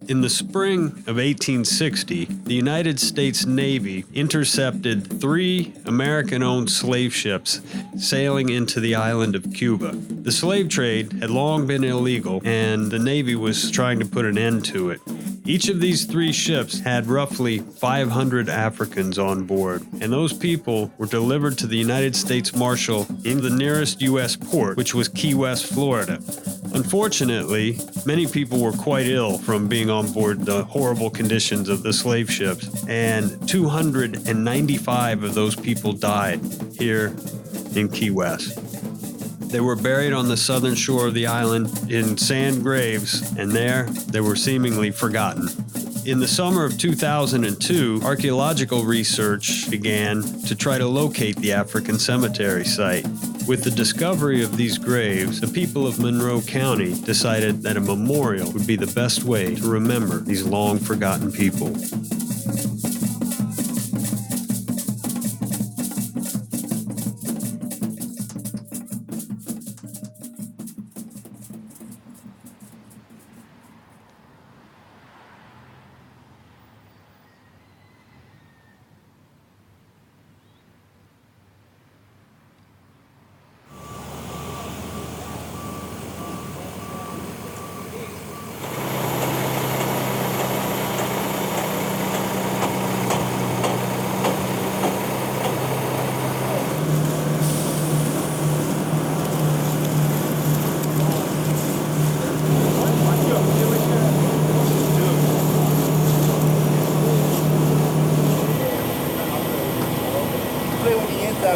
In the spring of 1860, the United States Navy intercepted 3 American-owned slave ships sailing into the island of Cuba. The slave trade had long been illegal, and the Navy was trying to put an end to it. Each of these 3 ships had roughly 500 Africans on board, and those people were delivered to the United States Marshal in the nearest U.S. port, which was Key West, Florida. Unfortunately, many people were quite ill from being on board the horrible conditions of the slave ships, and 295 of those people died here in Key West. They were buried on the southern shore of the island in sand graves, and there they were seemingly forgotten. In the summer of 2002, archaeological research began to try to locate the African cemetery site. With the discovery of these graves, the people of Monroe County decided that a memorial would be the best way to remember these long-forgotten people.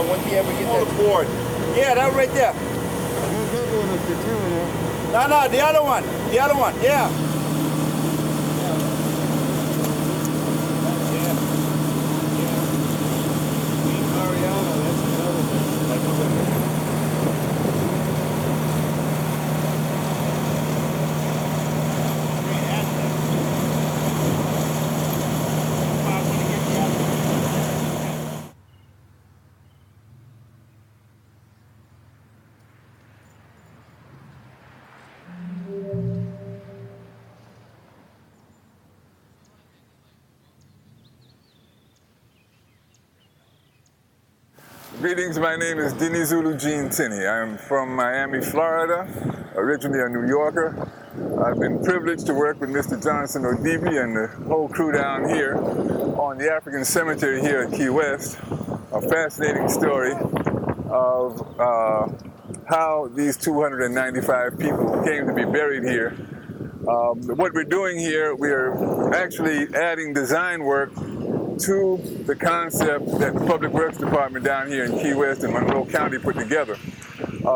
Once you ever get that board. Yeah, that right there. No, the other one. The other one, yeah. Greetings, my name is Denny Zulu Gene Tinney. I'm from Miami, Florida, originally a New Yorker. I've been privileged to work with Mr. Johnson Odibi and the whole crew down here on the African cemetery here at Key West. A fascinating story of how these 295 people came to be buried here. What we're doing here, we're actually adding design work to the concept that the Public Works Department down here in Key West and Monroe County put together,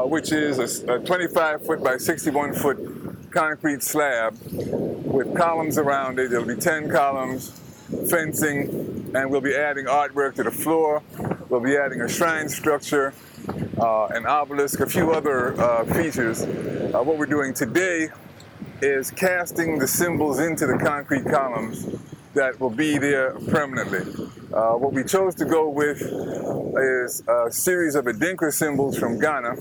which is a 25-foot by 61-foot concrete slab with columns around it. There'll be 10 columns, fencing, and we'll be adding artwork to the floor. We'll be adding a shrine structure, an obelisk, a few other features. What we're doing today is casting the symbols into the concrete columns that will be there permanently. What we chose to go with is a series of Adinkra symbols from Ghana.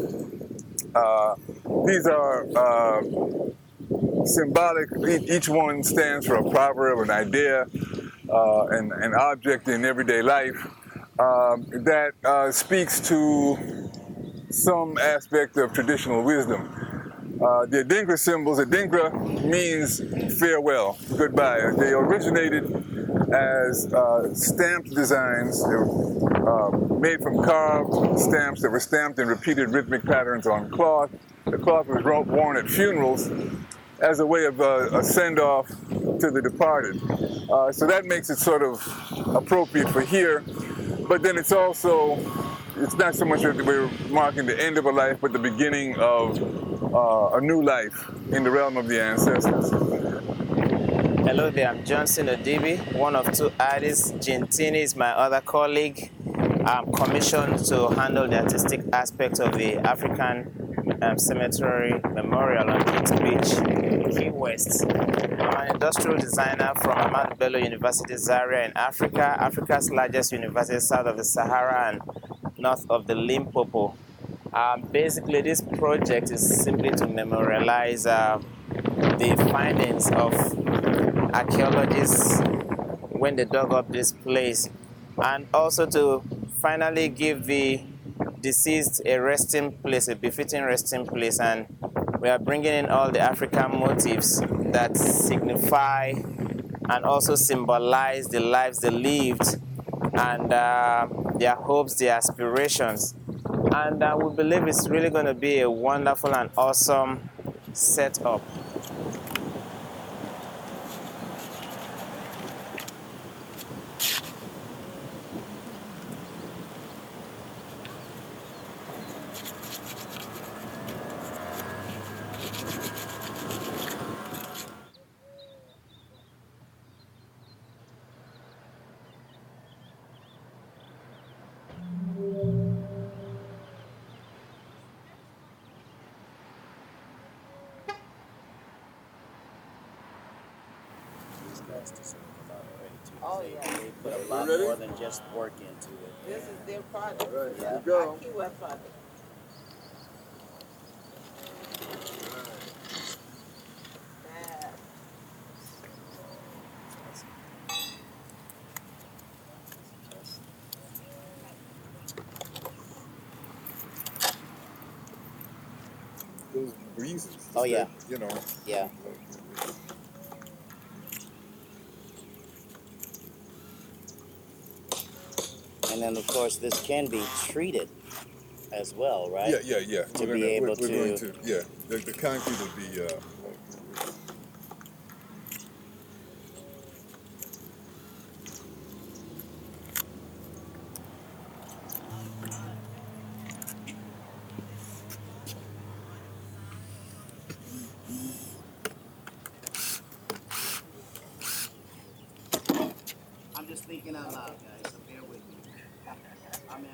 These are symbolic. Each one stands for a proverb, an idea, an object in everyday life that speaks to some aspect of traditional wisdom. The Adinkra symbols, Adinkra means farewell, goodbye. They originated as stamped designs. They were made from carved stamps that were stamped in repeated rhythmic patterns on cloth. The cloth was worn at funerals as a way of a send-off to the departed. So that makes it sort of appropriate for here, but then it's also, it's not so much that we're marking the end of a life, but the beginning of a new life in the realm of the ancestors. Hello there, I'm Johnson Odibi, one of two artists. Gintini is my other colleague. I'm commissioned to handle the artistic aspect of the African Cemetery Memorial on Higgs Beach, Key West. I'm an industrial designer from Ahmadu Bello University, Zaria in Africa, Africa's largest university south of the Sahara and north of the Limpopo. Basically, this project is simply to memorialize the findings of archaeologists when they dug up this place, and also to finally give the deceased a resting place, a befitting resting place. And we are bringing in all the African motifs that signify and also symbolize the lives they lived and their hopes, their aspirations. And we believe it's really going to be a wonderful and awesome setup. Oh, yeah. They put a lot more than just work into it. This is their project. All right, here we go. Key West project. Those breezes. Oh, yeah. You know. Yeah. And then, of course, this can be treated as well, right? Yeah. To be able we're to... going to, yeah. The concrete will be... I'm just thinking out loud, guys, so bear with me. I'm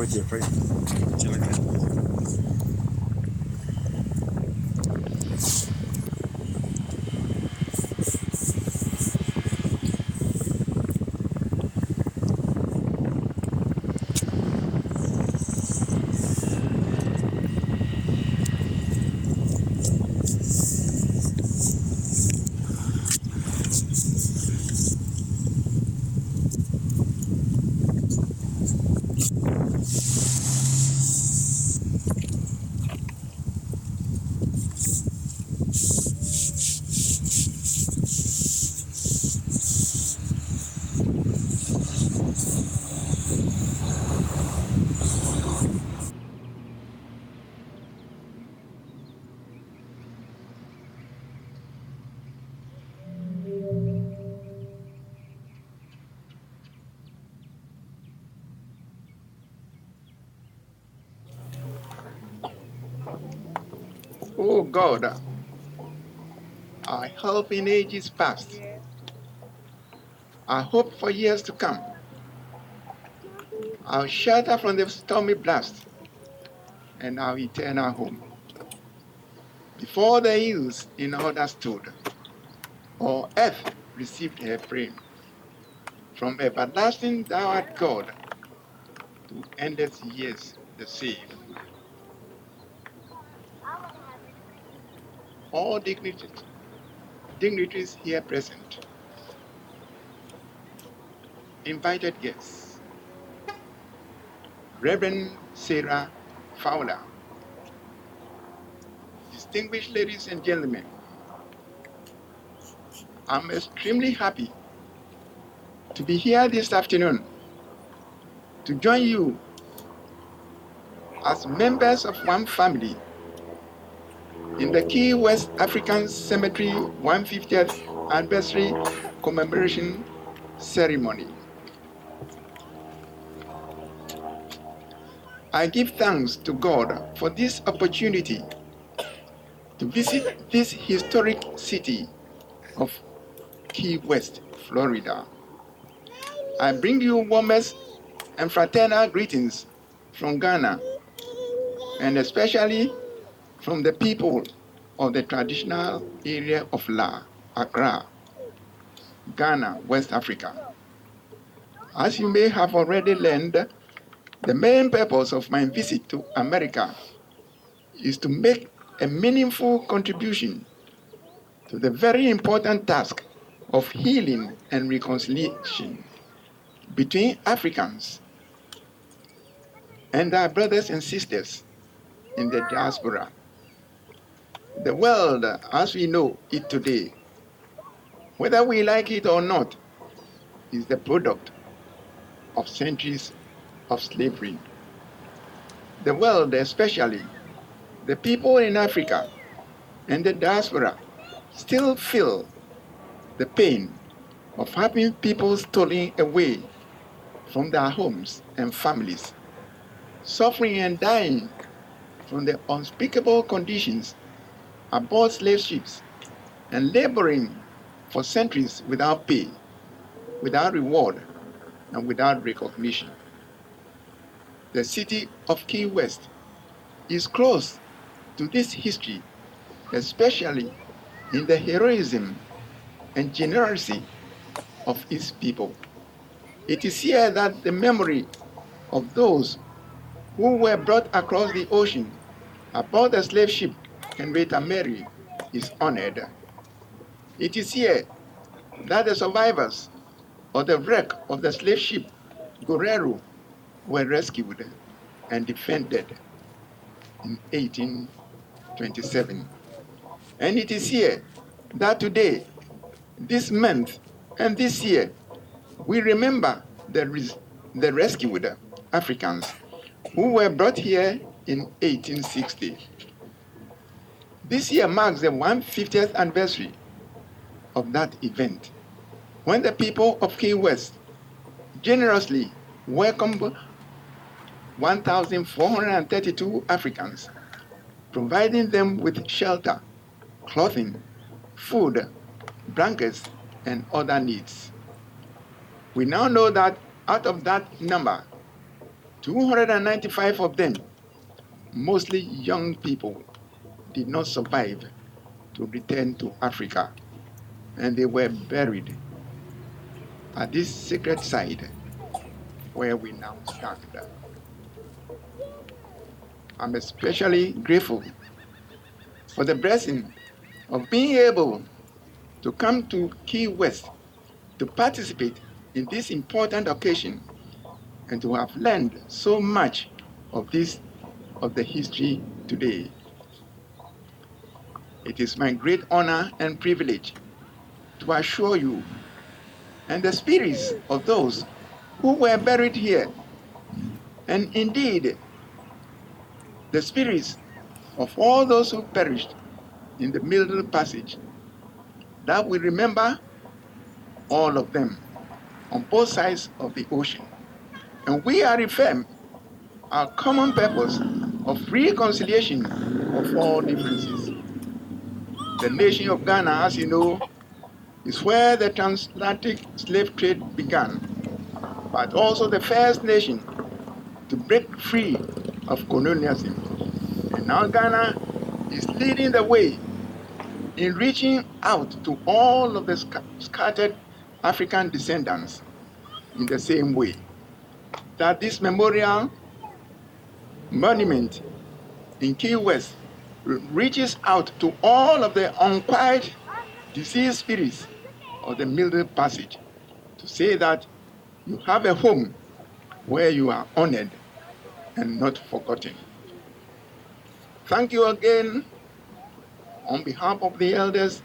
with your face. What you looking at? Oh God, I hope in ages past. I hope for years to come. I'll shelter from the stormy blast and our eternal home. Before the hills in order stood, or earth received her frame. From everlasting thou art God, to endless years the same. All dignitaries here present, invited guests, Reverend Sarah Fowler, distinguished ladies and gentlemen, I'm extremely happy to be here this afternoon to join you as members of one family in the Key West African Cemetery 150th Anniversary Commemoration Ceremony. I give thanks to God for this opportunity to visit this historic city of Key West, Florida. I bring you warmest and fraternal greetings from Ghana, and especially from the people of the traditional area of Accra, Ghana, West Africa. As you may have already learned, the main purpose of my visit to America is to make a meaningful contribution to the very important task of healing and reconciliation between Africans and our brothers and sisters in the diaspora. The world, as we know it today, whether we like it or not, is the product of centuries of slavery. The world, especially the people in Africa and the diaspora, still feel the pain of having people stolen away from their homes and families, suffering and dying from the unspeakable conditions aboard slave ships, and laboring for centuries without pay, without reward, and without recognition. The city of Key West is close to this history, especially in the heroism and generosity of its people. It is here that the memory of those who were brought across the ocean aboard the slave ship Henrietta Mary is honored. It is here that the survivors of the wreck of the slave ship Guerrero were rescued and defended in 1827. And it is here that today, this month, and this year, we remember the rescued Africans who were brought here in 1860. This year marks the 150th anniversary of that event, when the people of Key West generously welcomed 1,432 Africans, providing them with shelter, clothing, food, blankets, and other needs. We now know that out of that number, 295 of them, mostly young people, did not survive to return to Africa, and they were buried at this sacred site where we now stand. I'm especially grateful for the blessing of being able to come to Key West to participate in this important occasion and to have learned so much of the history today. It is my great honor and privilege to assure you and the spirits of those who were buried here, and indeed the spirits of all those who perished in the Middle Passage, that we remember all of them on both sides of the ocean. And we are affirm our common purpose of reconciliation of all differences. The nation of Ghana, as you know, is where the transatlantic slave trade began, but also the first nation to break free of colonialism. And now Ghana is leading the way in reaching out to all of the scattered African descendants in the same way that this memorial monument in Key West reaches out to all of the unquiet, deceased spirits of the Middle Passage to say that you have a home where you are honored and not forgotten. Thank you again on behalf of the elders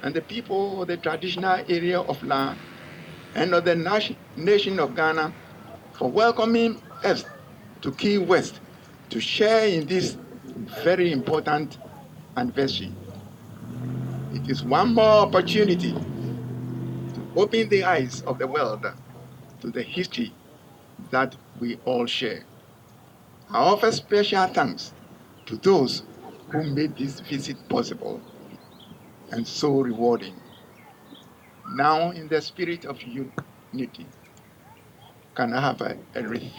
and the people of the traditional area of La and of the nation of Ghana for welcoming us to Key West to share in this very important anniversary. It is one more opportunity to open the eyes of the world to the history that we all share. I offer special thanks to those who made this visit possible and so rewarding. Now, in the spirit of unity, can I have a wreath?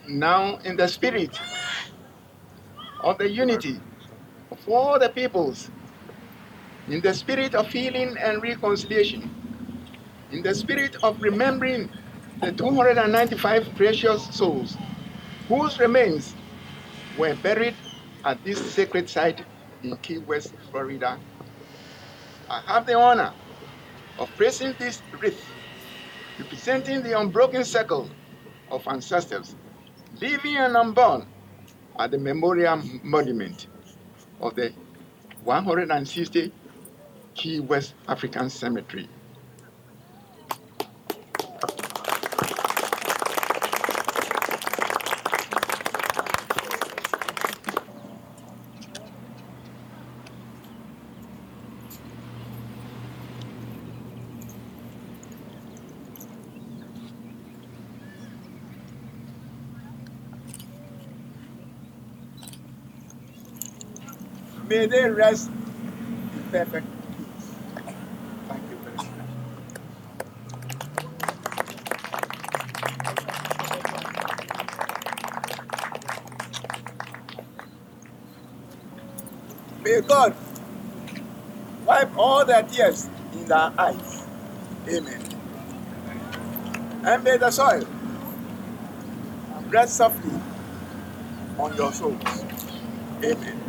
Now, in the spirit of the unity of all the peoples, in the spirit of healing and reconciliation, in the spirit of remembering the 295 precious souls whose remains were buried at this sacred site in Key West, Florida, I have the honor of placing this wreath representing the unbroken circle of ancestors, living and unborn, at the memorial monument of the 160 Key West African Cemetery. May they rest in perfect peace. Thank you very much. May God wipe all their tears in their eyes. Amen. And may the soil rest softly on your souls. Amen.